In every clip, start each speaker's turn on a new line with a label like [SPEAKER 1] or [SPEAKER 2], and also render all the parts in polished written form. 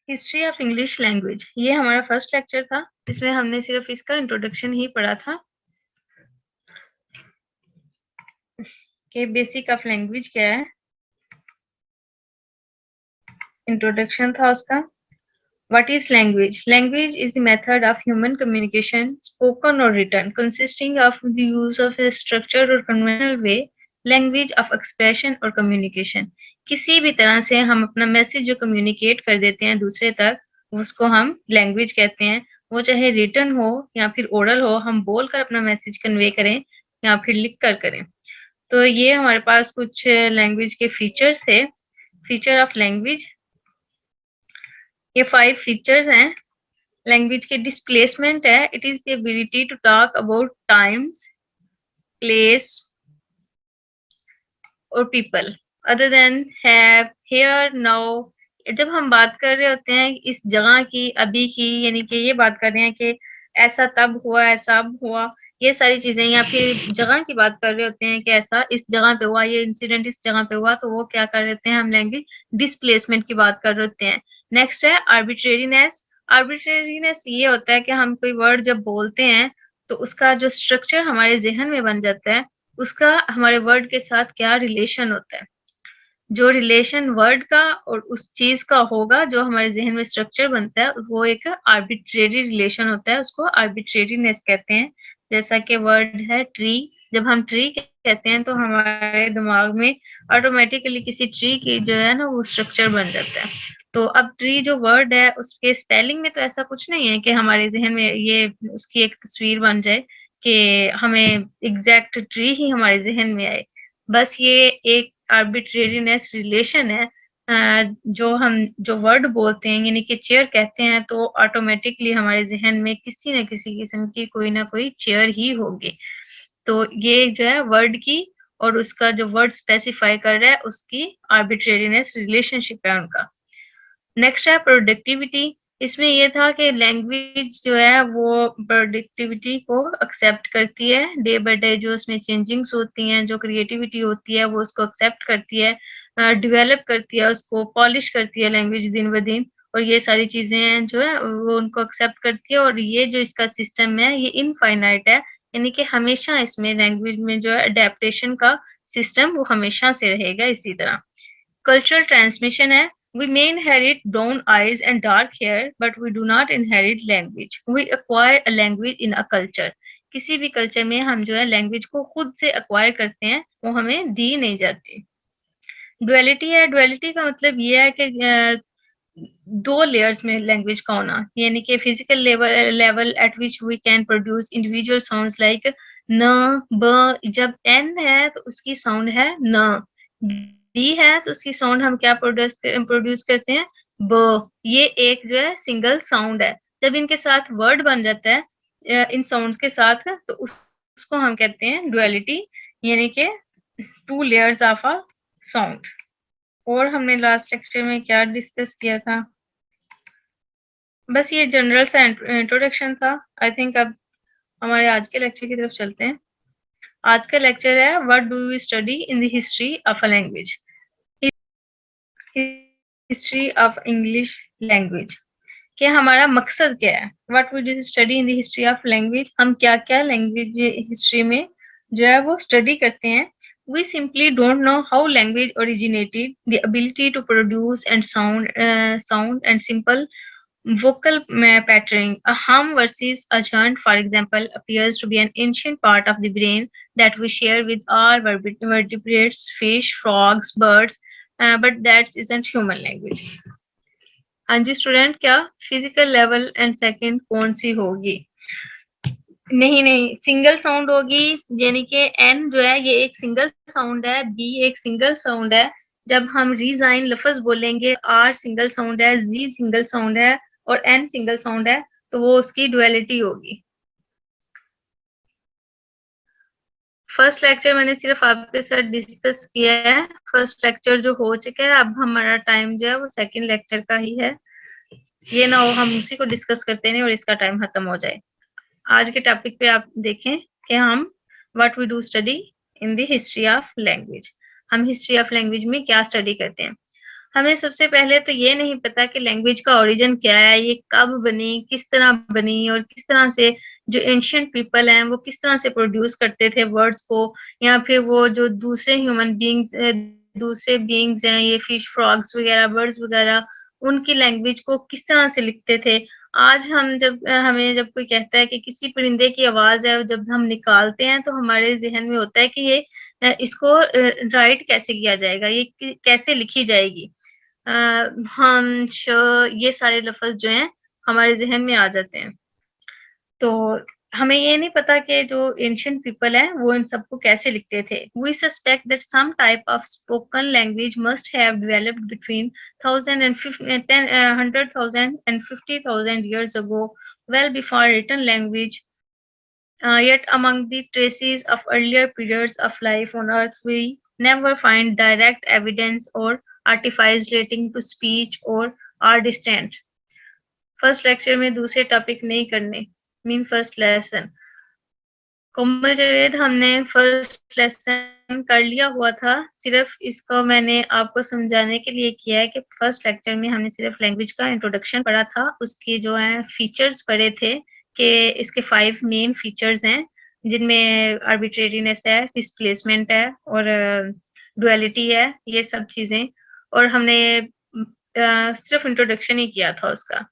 [SPEAKER 1] History of English language, ये हमारा first lecture था। इसमें हमने सिर्फ इसका इंट्रोडक्शन ही पढ़ा था कि बेसिक ऑफ लैंग्वेज क्या है। इंट्रोडक्शन था उसका। What is language? Language is the method of human communication, spoken or written, consisting of the use of a structured or conventional way, language of expression or communication. किसी भी तरह से हम अपना मैसेज जो कम्युनिकेट कर देते हैं दूसरे तक, उसको हम लैंग्वेज कहते हैं। वो चाहे रिटन हो या फिर ओरल हो, हम बोलकर अपना मैसेज कन्वे करें या फिर लिख कर करें। तो ये हमारे पास कुछ लैंग्वेज के फीचर्स है। फीचर ऑफ लैंग्वेज, ये 5 फीचर्स हैं। लैंग्वेज के डिस्प्लेसमेंट है, it is the ability to talk about times, place और people other than have, here, now. जब हम बात कर रहे होते हैं इस जगह की, अभी की, यानी कि ये बात कर रहे हैं कि ऐसा तब हुआ, ऐसा अब हुआ, ये सारी चीजें, या फिर जगह की बात कर रहे होते हैं कि ऐसा इस जगह पे हुआ, ये इंसिडेंट इस जगह पे हुआ, तो वो क्या कर रहे होते हैं, हम लैंग्वेज डिस्प्लेसमेंट की बात कर रहे होते हैं। नेक्स्ट है आर्बिट्रेरीनेस। आर्बिट्रेरीनेस ये होता है कि हम कोई वर्ड जब बोलते हैं तो उसका जो स्ट्रक्चर हमारे जहन में बन जाता है, उसका हमारे वर्ड के साथ क्या रिलेशन होता है। जो रिलेशन वर्ड का और उस चीज का होगा, जो हमारे जहन में स्ट्रक्चर बनता है, वो एक आर्बिट्रेरी रिलेशन होता है, उसको आर्बिट्रेरीनेस कहते हैं। जैसा कि वर्ड है ट्री, जब हम ट्री कहते हैं तो हमारे दिमाग में ऑटोमेटिकली किसी ट्री की जो है ना वो स्ट्रक्चर बन जाता है। तो अब ट्री जो वर्ड है उसके स्पेलिंग में तो ऐसा कुछ नहीं है कि हमारे जहन में ये उसकी एक तस्वीर बन जाए कि हमें एग्जैक्ट ट्री ही हमारे जहन में आए। बस ये एक आर्बिट्रेरीनेस रिलेशन है। जो वर्ड बोलते हैं, यानी कि चेयर कहते हैं, तो ऑटोमेटिकली हमारे जहन में किसी न किसी किस्म की कोई ना कोई चेयर ही होगी। तो ये जो है वर्ड की और उसका जो वर्ड स्पेसिफाई कर रहा है उसकी आर्बिट्रेरीनेस रिलेशनशिप है उनका। नेक्स्ट है प्रोडक्टिविटी। इसमें ये था कि लैंग्वेज जो है वो प्रोडक्टिविटी को एक्सेप्ट करती है। डे बाय डे जो उसमें चेंजिंग्स होती हैं, जो क्रिएटिविटी होती है, वो उसको एक्सेप्ट करती है, डेवलप करती है, उसको पॉलिश करती है लैंग्वेज दिन ब दिन। और ये सारी चीजें जो है वो उनको एक्सेप्ट करती है। और ये जो इसका सिस्टम है ये इनफाइनाइट है, यानी कि हमेशा इसमें लैंग्वेज में जो है अडेप्टेशन का सिस्टम वो हमेशा से रहेगा इसी तरह। कल्चरल ट्रांसमिशन है। We may inherit brown eyes and dark hair, but we do not inherit language. We acquire a language in a culture. किसी भी कल्चर में हम जो है लैंग्वेज को खुद से अक्वायर करते हैं, वो हमें दी नहीं जाती। डुअलिटी है। डुअलिटी का मतलब ये है कि दो लेयर्स में लैंग्वेज का होना, यानी कि physical level at which we can produce individual sounds like न, ब। जब एन है तो उसकी साउंड है न, बी है तो उसकी साउंड हम क्या प्रोड्यूस करते हैं, ब। ये एक जो है सिंगल साउंड है। जब इनके साथ वर्ड बन जाता है इन साउंड्स के साथ, तो उसको हम कहते हैं डुअलिटी, यानी कि two layers of a sound. और हमने लास्ट लेक्चर में क्या डिस्कस किया था, बस ये जनरल सा इंट्रोडक्शन था। आई थिंक अब हमारे आज के लेक्चर की तरफ चलते हैं। आज का लेक्चर है what do we study in the history of a language. History of English language कि हमारा मकसद क्या है। What we do study in the history of language, हम क्या क्या लैंग्वेज हिस्ट्री में जो है वो स्टडी करते हैं। We simply don't know how language originated. The ability to produce and sound and simple vocal patterning. A hum versus a chant, for example, appears to be an ancient part of the brain that we share with all vertebrates, fish, frogs, birds, but that isn't human language. हाँ जी student, क्या physical level and second कौन सी होगी? नहीं, single sound होगी, यानी कि N जो है ये एक सिंगल साउंड है, बी एक सिंगल साउंड है। जब हम रीजाइन लफ्ज बोलेंगे, आर सिंगल साउंड है, जी सिंगल साउंड है और एन सिंगल साउंड है, तो वो उसकी डुअलिटी होगी। फर्स्ट लेक्चर मैंने सिर्फ आपके साथ डिस्कस किया है, फर्स्ट लेक्चर जो हो चुका है। अब हमारा टाइम जो है वो सेकंड लेक्चर का ही है। ये ना हो हम उसी को डिस्कस करते नहीं और इसका टाइम खत्म हो जाए। आज के टॉपिक पे आप देखें कि हम what we do study in the history of language, हम हिस्ट्री ऑफ लैंग्वेज में क्या स्टडी करते हैं। हमें सबसे पहले तो ये नहीं पता कि लैंग्वेज का ओरिजिन क्या है, ये कब बनी, किस तरह बनी और किस तरह से जो एंशिएंट पीपल हैं, वो किस तरह से प्रोड्यूस करते थे वर्ड्स को या फिर वो जो दूसरे ह्यूमन बीइंग्स दूसरे बीइंग्स हैं, ये फिश, फ्रॉग्स वगैरह, बर्ड्स वगैरह, उनकी लैंग्वेज को किस तरह से लिखते थे। आज हम जब हमें जब कोई कहता है कि किसी परिंदे की आवाज़ है, जब हम निकालते हैं तो हमारे ज़हन में होता है कि ये इसको राइट कैसे किया जाएगा, ये कैसे लिखी जाएगी। अ, हम, श, ये सारे लफ़्ज़ जो हैं हमारे ज़हन में आ जाते हैं। तो हमें ये नहीं पता कि जो एंशिएंट पीपल हैं, वो इन सबको कैसे लिखते थे। We suspect that some type of spoken language must have developed between 100,000 and 50,000 years ago, well before written language. Yet among the traces of earlier periods of life on Earth, we never find direct evidence or artifacts relating to speech or are distant. First lecture में दूसरे topic नहीं करने, mean first lesson. कोमल जावेद हमने first lesson कर लिया हुआ था, सिर्फ इसको मैंने आपको समझाने के लिए किया है कि फर्स्ट लेक्चर में हमने सिर्फ लैंग्वेज का इंट्रोडक्शन पढ़ा था, उसके जो है फीचर्स पढ़े थे कि इसके 5 मेन फीचर्स हैं, जिनमें आर्बिट्रेरीनेस है, डिस्प्लेसमेंट है और डुअलिटी है, ये सब चीज़ें। और हमने सिर्फ इंट्रोडक्शन ही किया था उसका।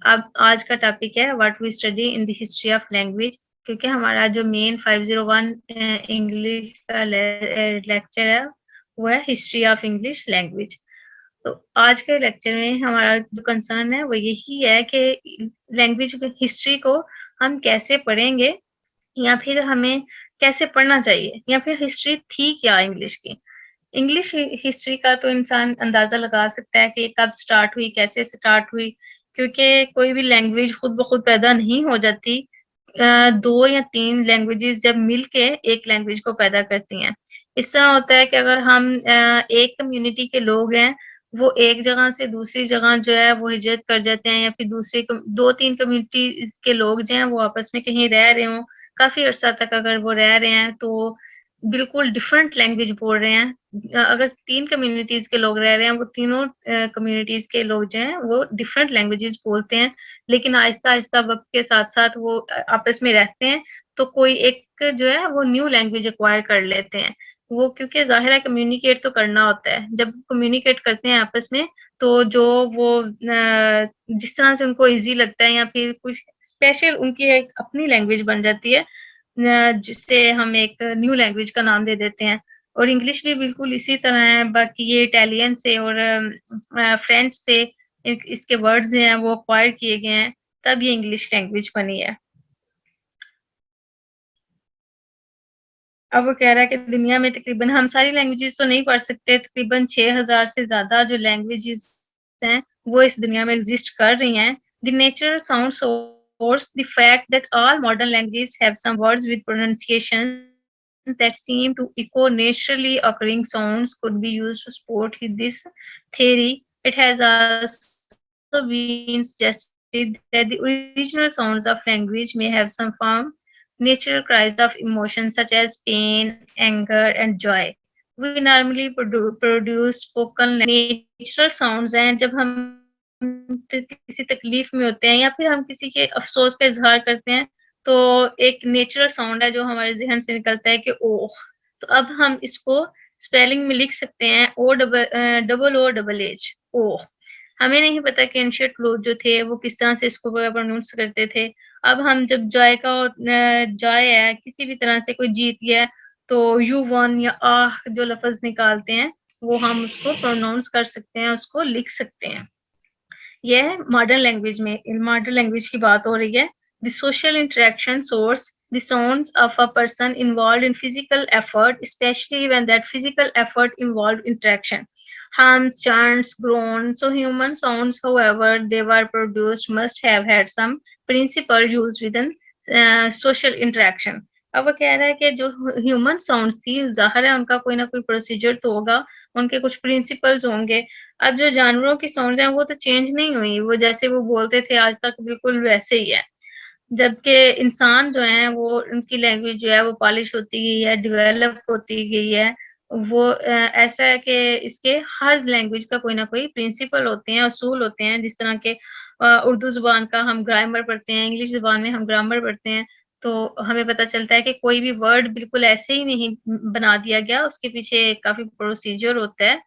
[SPEAKER 1] अब आज का टॉपिक है what we study in the history of language, क्योंकि हमारा जो मेन 501 इंग्लिश का लेक्चर है, वो है हिस्ट्री ऑफ इंग्लिश लैंग्वेज। तो आज के लेक्चर में हमारा जो कंसर्न है वो यही है कि लैंग्वेज हिस्ट्री को हम कैसे पढ़ेंगे या फिर हमें कैसे पढ़ना चाहिए, या फिर हिस्ट्री थी क्या इंग्लिश की। इंग्लिश हिस्ट्री का तो इंसान अंदाज़ा लगा सकता है कि कब स्टार्ट हुई, कैसे स्टार्ट हुई, क्योंकि कोई भी लैंग्वेज खुद ब खुद पैदा नहीं हो जाती। 2 या 3 लैंग्वेजेज़ जब मिल के एक लैंग्वेज को पैदा करती हैं। इस तरह होता है कि अगर हम एक कम्युनिटी के लोग हैं, वो एक जगह से दूसरी जगह जो है वो हिजरत कर जाते हैं, या फिर दूसरी 2-3 कम्युनिटीज़ के लोग जो हैं वो आपस में कहीं रह रहे हों, काफ़ी अरसा तक अगर वो रह रहे हैं तो बिल्कुल डिफरेंट लैंग्वेज बोल रहे हैं। अगर 3 कम्युनिटीज़ के लोग रह रहे हैं, वो तीनों कम्युनिटीज़ के लोग जो हैं, वो डिफरेंट लैंग्वेजेज़ बोलते हैं, लेकिन आहिस्ता-आहिस्ता वक़्त के साथ-साथ वो आपस में रहते हैं, तो कोई एक जो है वो न्यू लैंग्वेज एक्वायर कर लेते हैं। वो क्योंकि ज़ाहिर है कम्युनिकेट तो करना होता है, जब कम्युनिकेट करते हैं आपस में, तो जो वो जिस तरह से उनको ईज़ी लगता है या फिर कुछ स्पेशल उनकी एक अपनी लैंग्वेज बन जाती है, जिसे हम एक न्यू लैंग्वेज का नाम दे देते हैं। और इंग्लिश भी बिल्कुल इसी तरह है, बाकी ये इटालियन से और फ्रेंच से इसके वर्ड्स जो हैं वो एक्वायर किए गए हैं, तब ये इंग्लिश लैंग्वेज बनी है। अब वो कह रहा है कि दुनिया में तकरीबन हम सारी लैंग्वेजेज़ तो नहीं पढ़ सकते, तकरीबन 6000 से ज़्यादा जो लैंग्वेजेज़ हैं, वो इस दुनिया में एग्ज़िस्ट कर रही हैं। The natural sound source, the fact that all modern languages have some words with pronunciation that seem to echo naturally occurring sounds could be used to support this theory. It has also been suggested that the original sounds of language may have some form natural cries of emotion such as pain, anger, and joy. We normally produce spoken natural sounds हैं जब हम किसी तकलीफ में होते हैं या फिर हम किसी के अफ़सोस का इज़हार करते हैं, तो एक नेचुरल साउंड है जो हमारे ज़हन से निकलता है कि ओह! तो अब हम इसको स्पेलिंग में लिख सकते हैं डबल ओ डबल एच, ओह! हमें नहीं पता कि एंशिएंट लोग जो थे वो किस तरह से इसको प्रोनाउंस करते थे। अब हम जब जॉय है, किसी भी तरह से कोई जीत गया है, तो यू वन या आह! जो लफ़्ज़ निकालते हैं, वो हम उसको प्रोनाउंस कर सकते हैं, उसको लिख सकते हैं। यह मॉडर्न लैंग्वेज में मॉडर्न लैंग्वेज की बात हो रही है। The social interaction source the sounds of a person involved in physical effort, especially when that physical effort involved interaction. Hums, chants, groans. So human sounds, however they were produced, must have had some principle used within social interaction. अब वो कह रहा है कि जो human sounds थी, ज़ाहिर है उनका कोई ना कोई प्रोसीजर तो होगा, उनके कुछ प्रिंसिपल्स होंगे। अब जो जानवरों की साउंड्स हैं वो तो चेंज नहीं हुई, वो जैसे वो बोलते थे आज तक बिल्कुल वैसे ही है। जबकि इंसान जो हैं वो उनकी लैंग्वेज जो है वो पॉलिश होती गई है, डेवलप होती गई है। वो ऐसा है कि इसके हर लैंग्वेज का कोई ना कोई प्रिंसिपल होते हैं, असूल होते हैं, जिस तरह के उर्दू ज़ुबान का हम ग्रामर पढ़ते हैं, इंग्लिश ज़ुबान में हम ग्रामर पढ़ते हैं, तो हमें पता चलता है कि कोई भी वर्ड बिल्कुल ऐसे ही नहीं बना दिया गया, उसके पीछे काफ़ी प्रोसीजर होता है,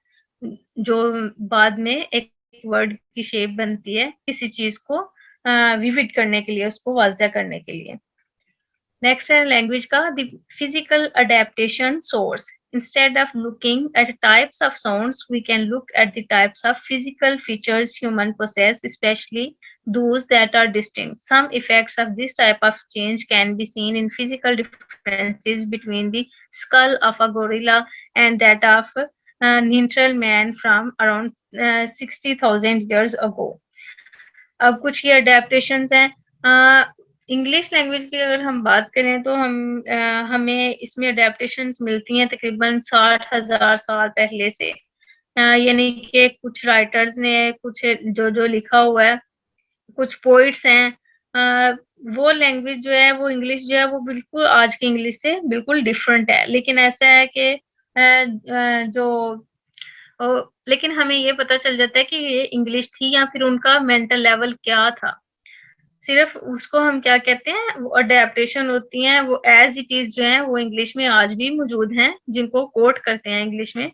[SPEAKER 1] जो बाद में एक वर्ड की शेप बनती है, किसी चीज़ को विविड करने के लिए, उसको वाज़ह करने के लिए। नेक्स्ट है लैंग्वेज का the physical adaptation source instead of looking at types of sounds we can look at the types of physical features human possess, especially those that are distinct. Some effects of this type of change can be seen in physical differences between the skull of a gorilla and that of Neanderthal man from around 60,000 years ago. अब कुछ ये adaptations हैं। English language की अगर हम बात करें तो हमें इसमें अडेप्टेशंस मिलती हैं तकरीबन 60,000 साल पहले से। यानी कि कुछ राइटर्स ने कुछ जो लिखा हुआ है, कुछ पोइट्स हैं, वो लैंग्वेज जो है वो इंग्लिश जो है वो बिल्कुल आज की इंग्लिश से बिल्कुल डिफरेंट है। लेकिन ऐसा है कि जो लेकिन हमें ये पता चल जाता है कि ये इंग्लिश थी या फिर उनका मेंटल लेवल क्या था। सिर्फ उसको हम क्या कहते हैं, वो अडेप्टेशन होती हैं, वो एज़ इट इज़ जो है वो इंग्लिश में आज भी मौजूद हैं, जिनको कोट करते हैं इंग्लिश में।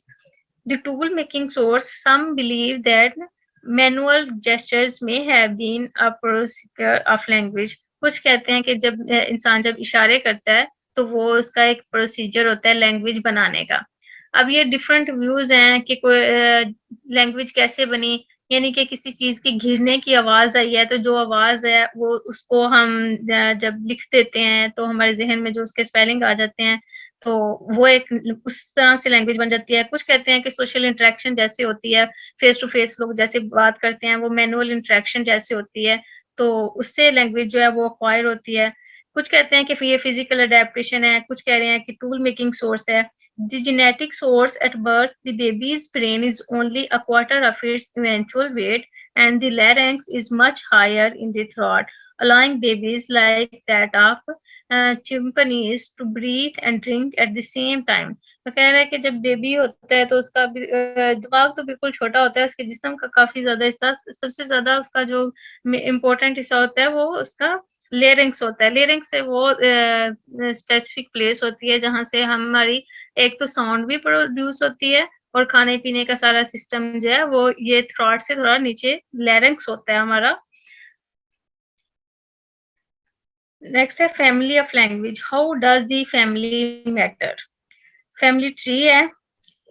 [SPEAKER 1] The tool making source some believe that manual gestures में have been a procedure of language. कुछ कहते हैं कि जब इंसान जब इशारे करता है, तो वो उसका एक प्रोसीजर होता है लैंग्वेज बनाने का। अब ये डिफरेंट व्यूज़ हैं कि कोई लैंग्वेज कैसे बनी, यानी कि किसी चीज़ के गिरने की आवाज़ आई है, तो जो आवाज़ है वो उसको हम जब लिख देते हैं, तो हमारे ज़हन में जो उसके स्पेलिंग आ जाते हैं, तो वो एक उस तरह से लैंग्वेज बन जाती है। कुछ कहते हैं कि सोशल इंटरेक्शन जैसे होती है, फेस टू फेस लोग जैसे बात करते हैं, वो मैनुअल इंटरेक्शन जैसे होती है, तो उससे लैंग्वेज जो है वो एक्वायर होती है। कुछ कहते हैं कि ये फिज़िकल एडेप्टेशन है, कुछ कह रहे हैं कि टूल मेकिंग सोर्स है। The genetic source at birth, the baby's brain is only a quarter of its eventual weight, and the larynx is much higher in the throat, allowing babies like that of chimpanzees to breathe and drink at the same time. तो कह रहा है कि जब baby होता है तो उसका दिमाग तो बिल्कुल छोटा होता है, उसके जिस्म का काफ़ी ज़्यादा हिस्सा, सबसे ज़्यादा उसका जो इम्पोर्टेंट हिस्सा होता है वो उसका लेरिंक्स होता है। लेरिंक्स से वो स्पेसिफिक प्लेस होती है जहाँ से हमारी एक तो साउंड भी प्रोड्यूस होती है और खाने-पीने का सारा सिस्टम जो है वो ये थ्रॉट से थोड़ा नीचे लैरिंक्स होता है हमारा। नेक्स्ट है family of language, how does the family matter? Family tree है।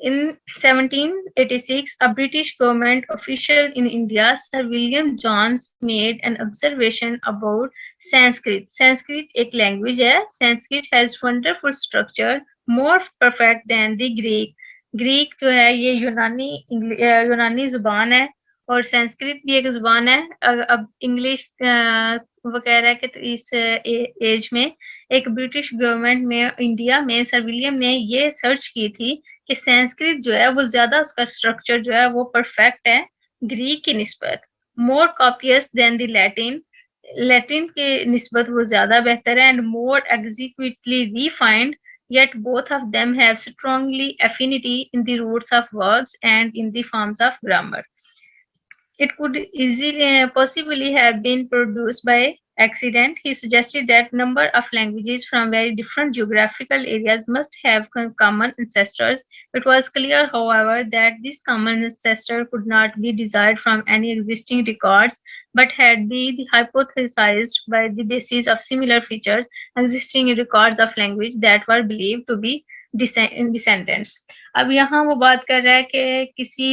[SPEAKER 1] In 1786, a British government official in India, Sir William Jones, made an observation about Sanskrit. Sanskrit एक language है. Sanskrit has wonderful structure, more perfect than the Greek. Greek जो है ये यूनानी ज़ुबान है और संस्कृत भी एक ज़ुबान है। अब इंग्लिश वो कह रहा है कि तो इस एज में एक ब्रिटिश गवर्नमेंट में इंडिया में सर विलियम ने ये सर्च की थी कि संस्कृत जो है वो ज़्यादा उसका स्ट्रक्चर जो है वो परफेक्ट है ग्रीक की निस्बत, more copious than the Latin, Latin के निस्बत वो ज़्यादा बेहतर है and more executively refined, yet both of them have strongly affinity in the roots of verbs and in the forms of grammar. It could easily possibly have been produced by accident. He suggested that number of languages from very different geographical areas must have common ancestors. It was clear, however, that this common ancestor could not be derived from any existing records, but had been hypothesized by the basis of similar features existing in records of language that were believed to be descendants. अब यहाँ वो बात कर रहा है कि किसी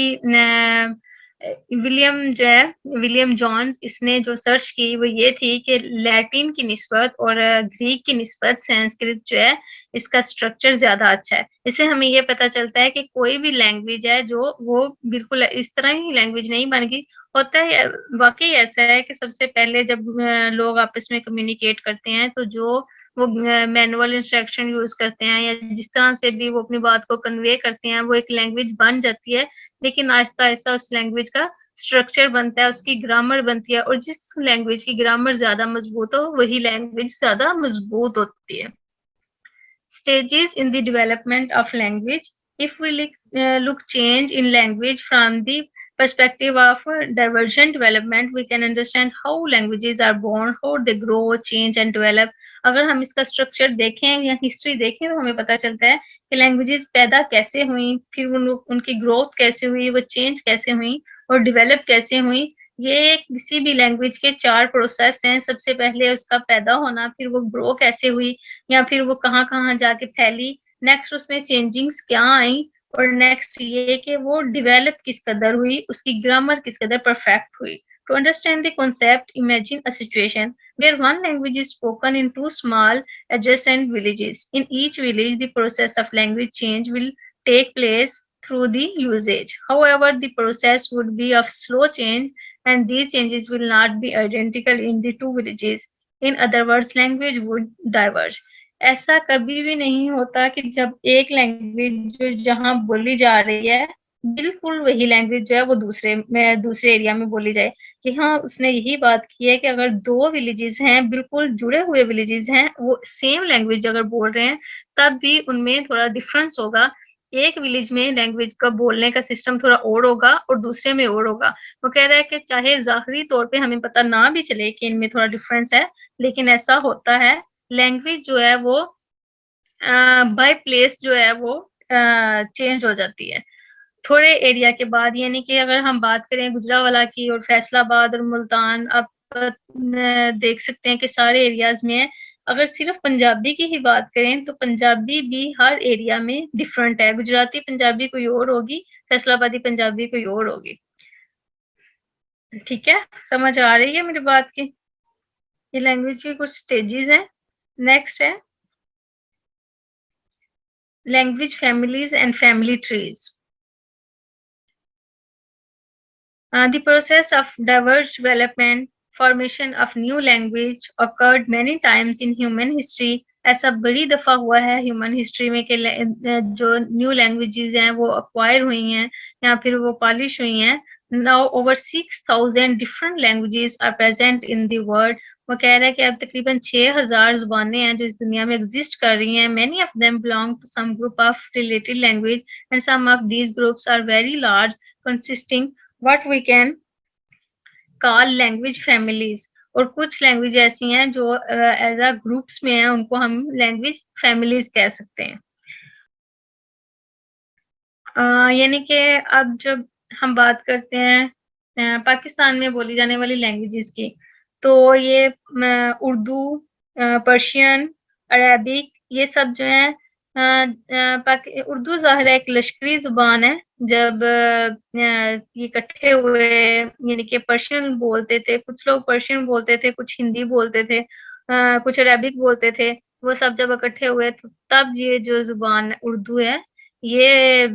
[SPEAKER 1] William Jones इसने जो सर्च की वो ये थी कि लैटिन की निस्बत और ग्रीक की निस्बत संस्कृत जो है इसका स्ट्रक्चर ज़्यादा अच्छा है। इससे हमें ये पता चलता है कि कोई भी लैंग्वेज है जो वो बिल्कुल इस तरह ही लैंग्वेज नहीं बन गई। होता है वाक़ई ऐसा है कि सबसे पहले जब लोग आपस में कम्युनिकेट करते हैं तो जो वो मैनुअल इंस्ट्रक्शन यूज़ करते हैं या जिस तरह से भी वो अपनी बात को कन्वे करते हैं, वो एक लैंग्वेज बन जाती है। लेकिन आहिस्ता-आहिस्ता उस लैंग्वेज का स्ट्रक्चर बनता है, उसकी ग्रामर बनती है और जिस लैंग्वेज की ग्रामर ज़्यादा मज़बूत हो, वही लैंग्वेज ज़्यादा मज़बूत होती है। Stages in the development of language. If we look change in language from the perspective of divergent development, we can understand how languages are born, how they grow, change and develop. अगर हम इसका structure देखें या history देखें तो हमें पता चलता है कि लैंग्वेजेस पैदा कैसे हुई, फिर उनकी ग्रोथ कैसे हुई, वो चेंज कैसे हुई और डेवलप कैसे हुई। ये किसी भी लैंग्वेज के 4 प्रोसेस हैं। सबसे पहले उसका पैदा होना, फिर वो ग्रो कैसे हुई या फिर वो कहाँ-कहाँ जाके फैली, नेक्स्ट उसमें चेंजिंग्स क्या आई और नेक्स्ट ये कि वो डेवलप किस कदर हुई, उसकी ग्रामर किस कदर परफेक्ट हुई। To understand the concept, imagine a situation where one language is spoken in two small adjacent villages. In each village, the process of language change will take place through the usage. However, the process would be of slow change and these changes will not be identical in the two villages. In other words, language would diverge. ऐसा कभी भी नहीं होता कि जब एक language जो जहाँ बोली जा रही है, बिल्कुल वही लैंग्वेज जो है वो दूसरे एरिया में बोली जाए। कि हाँ, उसने यही बात की है कि अगर 2 विलेजेस हैं, बिल्कुल जुड़े हुए विलेजेस हैं, वो सेम लैंग्वेज अगर बोल रहे हैं, तब भी उनमें थोड़ा डिफरेंस होगा। एक विलेज में लैंग्वेज का बोलने का सिस्टम थोड़ा और होगा और दूसरे में और होगा। वो कह रहा है कि चाहे ज़ाहिरी तौर पे हमें पता ना भी चले कि इनमें थोड़ा डिफरेंस है, लेकिन ऐसा होता है। लैंग्वेज जो है वो बाय प्लेस जो है वो चेंज हो जाती है। थोड़े एरिया के बाद यानी कि अगर हम बात करें गुजरांवाला की और फैसलाबाद और मुल्तान, आप देख सकते हैं कि सारे एरियाज़ में अगर सिर्फ पंजाबी की ही बात करें, तो पंजाबी भी हर एरिया में डिफरेंट है। गुजराती पंजाबी कोई और होगी, फैसलाबादी पंजाबी कोई और होगी। ठीक है? समझ आ रही है मेरी बात की? ये लैंग्वेज की कुछ स्टेजेज़ हैं। नेक्स्ट है language families and family trees. The process of diverse development, formation of new language occurred many times in human history. ऐसा बड़ी दफ़ा हुआ है ह्यूमन हिस्ट्री में कि जो न्यू लैंग्वेजेज़ हैं वो एक्वायर हुई हैं या फिर वो पॉलिश हुई हैं। Now over 6,000 different languages are present in the world. वो कह रहा है कि अब तकरीबन 6,000 ज़ुबानें हैं जो इस दुनिया में एग्जिस्ट कर रही हैं। Many of them belong to some group of related language and some of these groups are very large, consisting what we can call language families और कुछ लैंग्वेज ऐसी हैं जो एज अ ग्रुप्स में हैं, उनको हम लैंग्वेज फैमिलीज कह सकते हैं। यानी कि अब जब हम बात करते हैं पाकिस्तान में बोली जाने वाली लैंग्वेजेस की, तो ये उर्दू, पर्शियन, अरेबिक ये सब जो हैं उर्दू ज़ाहिर है एक लश्करी ज़ुबान है। जब ये इकट्ठे हुए यानी कि पर्शियन बोलते थे, कुछ लोग पर्शियन बोलते थे, कुछ हिंदी बोलते थे, कुछ अरेबिक बोलते थे। वो सब जब इकट्ठे हुए तो तब ये जो ज़ुबान उर्दू है ये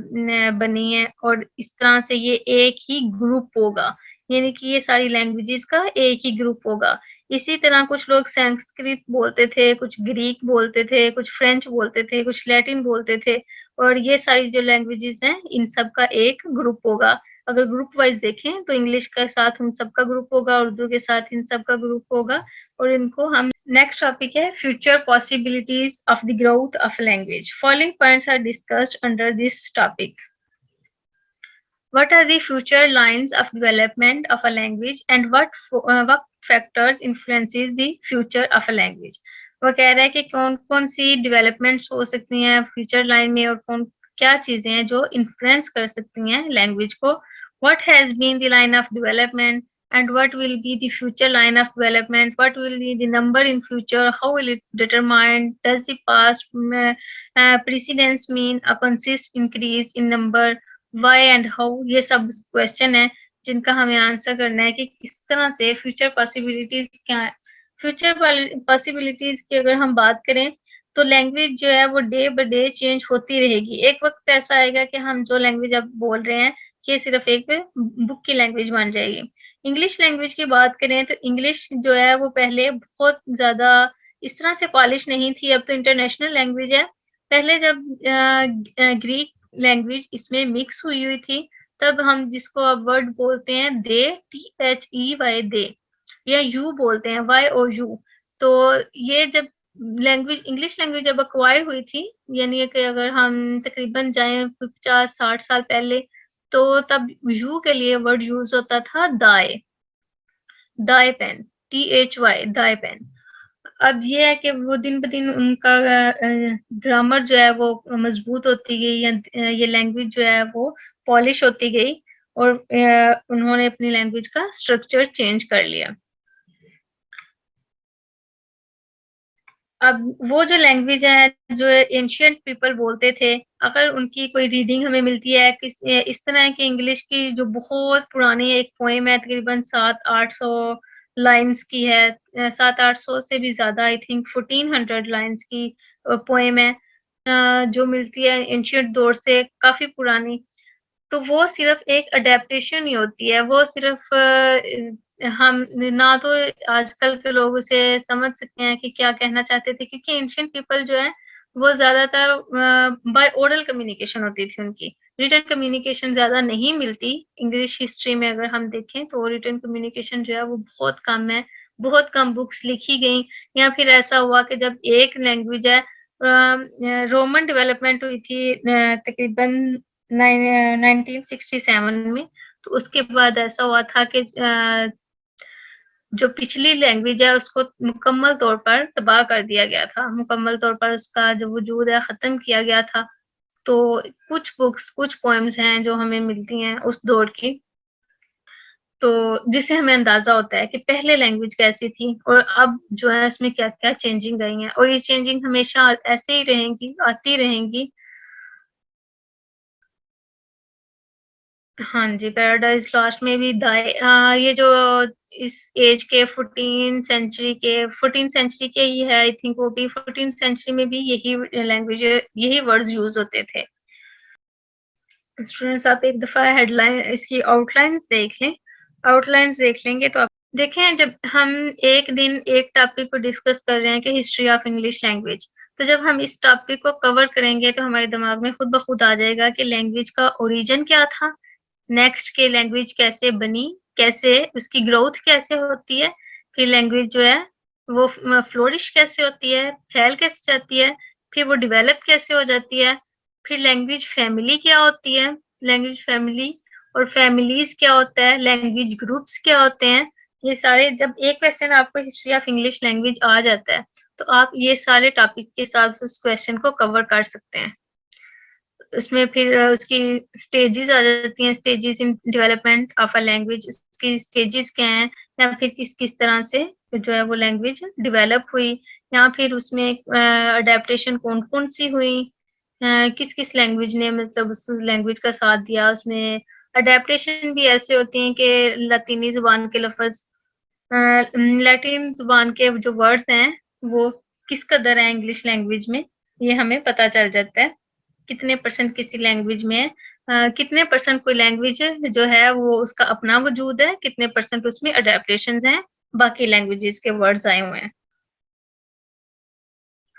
[SPEAKER 1] बनी है और इस तरह से ये एक ही ग्रुप होगा, यानी कि ये सारी लैंग्वेजेस का एक ही ग्रुप होगा। इसी तरह कुछ लोग संस्कृत बोलते थे, कुछ ग्रीक बोलते थे, कुछ फ्रेंच बोलते थे, कुछ लैटिन बोलते थे और ये सारी जो लैंग्वेजेस हैं, इन सब का एक ग्रुप होगा। अगर ग्रुप वाइज़ देखें तो इंग्लिश के साथ उन सबका ग्रुप होगा, उर्दू के साथ इन सबका ग्रुप होगा और इनको हम नेक्स्ट टॉपिक है future possibilities of the growth of language. Following points are discussed under this topic. What are the future lines of development of a language and what factors influences the future of a language? वो कह रहा है कि कौन-कौन सी developments हो सकती हैं future line में और क्या चीजें हैं जो इन्फ्लुएंस कर सकती हैं लैंग्वेज को। What has been the line of development and what will be the future line of development? What will be the number in future? How will it determine? Does the past precedence mean a consist increase in number? Why and how ये सब question है जिनका हमें answer करना है कि किस तरह से फ्यूचर पॉसिबिलिटीज क्या है। फ्यूचर पॉसिबिलिटीज की अगर हम बात करें तो लैंग्वेज जो है वो डे बाय डे चेंज होती रहेगी। एक वक्त ऐसा आएगा कि हम जो लैंग्वेज अब बोल रहे हैं ये सिर्फ एक बुक की लैंग्वेज बन जाएगी। इंग्लिश लैंग्वेज की बात करें तो इंग्लिश जो है वो पहले बहुत ज्यादा इस तरह से पॉलिश नहीं थी, अब तो इंटरनेशनल लैंग्वेज है। पहले जब ग्रीक लैंग्वेज इसमें मिक्स हुई थी, तब हम जिसको अब वर्ड बोलते हैं दे, THEY दे या यू बोलते हैं YOU। तो ये जब लैंग्वेज इंग्लिश लैंग्वेज जब एक्वायर हुई थी, यानी कि अगर हम तकरीबन जाएँ 50-60 साल पहले, तो तब यू के लिए वर्ड यूज़ होता था दाएँ, दाएँ पेन, THY दाएँ पेन। अब ये है कि वो दिन-ब-दिन उनका ग्रामर जो है वो मज़बूत होती गई या ये लैंग्वेज जो है वो पॉलिश होती गई और उन्होंने अपनी लैंग्वेज का स्ट्रक्चर चेंज कर लिया। अब वो जो लैंग्वेज है, जो एंशिएंट पीपल बोलते थे, अगर उनकी कोई रीडिंग हमें मिलती है इस तरह की इंग्लिश की जो बहुत पुरानी एक पोएम है तकरीबन 700-800 लाइन्स की है 700-800 से भी ज़्यादा आई थिंक 1400 लाइन्स की पोएम है जो मिलती है एंशिएंट दौर से काफ़ी पुरानी। तो वो सिर्फ़ एक एडेप्टेशन ही होती है, वो सिर्फ़ हम ना तो आजकल के लोग उसे समझ सकते हैं कि क्या कहना चाहते थे क्योंकि एंशिएंट पीपल जो है, वो ज़्यादातर बाय ओरल कम्युनिकेशन होती थी उनकी। रिटन कम्युनिकेशन ज़्यादा नहीं मिलती, इंग्लिश हिस्ट्री में अगर हम देखें तो रिटन कम्युनिकेशन जो है वो बहुत कम है, बहुत कम बुक्स लिखी गई या फिर ऐसा हुआ कि जब एक लैंग्वेज है रोमन डेवलपमेंट हुई थी तकरीबन 1967 में, तो उसके बाद ऐसा हुआ था कि जो पिछली लैंग्वेज है उसको मुकम्मल तौर पर तबाह कर दिया गया था, मुकम्मल तौर पर उसका जो वजूद है ख़त्म किया गया था। तो कुछ बुक्स, कुछ पोएम्स हैं जो हमें मिलती हैं उस दौर की, तो जिससे हमें अंदाज़ा होता है कि पहले लैंग्वेज कैसी थी और अब जो है उसमें क्या-क्या चेंजिंग आई हैं और ये चेंजिंग हमेशा ऐसे ही रहेंगी, आती रहेंगी। हाँ जी, पैराडाइज़ लॉस्ट में भी ये जो इस ऐज के 14th सेंचुरी के ही है आई थिंक वो भी 14th सेंचुरी में भी यही लैंग्वेज यही वर्ड्स यूज़ होते थे। स्टूडेंट्स आप एक दफ़ा हेडलाइन इसकी आउटलाइन्स देख लें, आउटलाइन्स देख लेंगे तो आप देखें जब हम एक दिन एक टॉपिक को डिस्कस कर रहे हैं कि हिस्ट्री ऑफ इंग्लिश लैंग्वेज, तो जब हम इस टॉपिक को कवर करेंगे तो हमारे दिमाग में खुद ब खुद आ जाएगा कि लैंग्वेज का ओरिजिन क्या था? नेक्स्ट के लैंग्वेज कैसे बनी, कैसे उसकी ग्रोथ कैसे होती है, फिर लैंग्वेज जो है वो फ्लोरिश कैसे होती है, फैल कैसे जाती है, फिर वो डेवलप कैसे हो जाती है, फिर लैंग्वेज फैमिली क्या होती है, लैंग्वेज फैमिली और फैमिलीज़ क्या होता है, लैंग्वेज ग्रुप्स क्या होते हैं, ये सारे जब एक क्वेश्चन आपको हिस्ट्री ऑफ इंग्लिश लैंग्वेज आ जाता है, तो आप ये सारे टॉपिक के साथ उस क्वेश्चन को कवर कर सकते हैं। उसमें फिर उसकी स्टेजेस आ जाती हैं, stages in development of a language उसकी स्टेजेस क्या हैं या फिर किस-किस तरह से जो है वो लैंग्वेज डेवलप हुई या फिर उसमें अडैप्टेशन कौन-कौन सी हुई किस-किस लैंग्वेज ने मतलब उस लैंग्वेज का साथ दिया, उसमें अडैप्टेशन भी ऐसे होती हैं कि लतीनी ज़ुबान के लफ़्ज़ लैटिन ज़ुबान के जो वर्ड्स हैं, वो किस कदर हैं इंग्लिश लैंग्वेज में, ये हमें पता चल जाता है। कितने परसेंट किसी लैंग्वेज में है कितने परसेंट कोई लैंग्वेज जो है वो उसका अपना वजूद है, कितने परसेंट उसमें अडैप्टेशंस हैं, बाकी लैंग्वेजेज़ के वर्ड्स आए हुए हैं।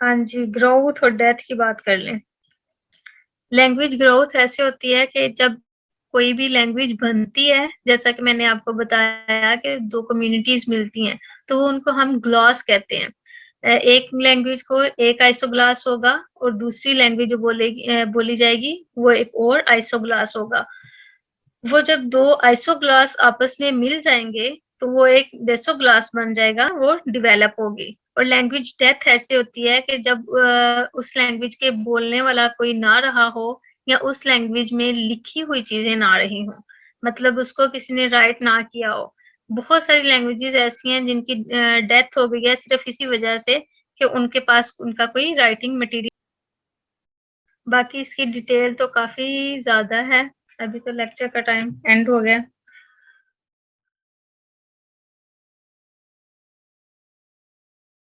[SPEAKER 1] हाँ जी, ग्रोथ और डेथ की बात कर लें। लैंग्वेज ग्रोथ ऐसे होती है कि जब कोई भी लैंग्वेज बनती है, जैसा कि मैंने आपको बताया कि 2 कम्युनिटीज़ मिलती हैं, तो उनको हम ग्लॉस कहते हैं। एक लैंग्वेज को एक आइसोग्लास होगा और दूसरी लैंग्वेज जो बोली जाएगी, वो एक और आइसोग्लास होगा। वो जब 2 आइसोग्लास आपस में मिल जाएँगे, तो वो एक डेसोग्लास बन जाएगा, वो डेवलप होगी। और लैंग्वेज डेथ ऐसे होती है कि जब उस लैंग्वेज के बोलने वाला कोई ना रहा हो या उस लैंग्वेज में लिखी हुई चीज़ें ना रही हों, मतलब उसको किसी ने राइट ना किया हो। बहुत सारी लैंग्वेजेज़ ऐसी हैं जिनकी डेथ हो गई है सिर्फ़ इसी वजह से कि उनके पास उनका कोई राइटिंग मटीरियल बाकी इसकी डिटेल तो काफ़ी ज़्यादा है। अभी तो लेक्चर का टाइम एंड हो गया।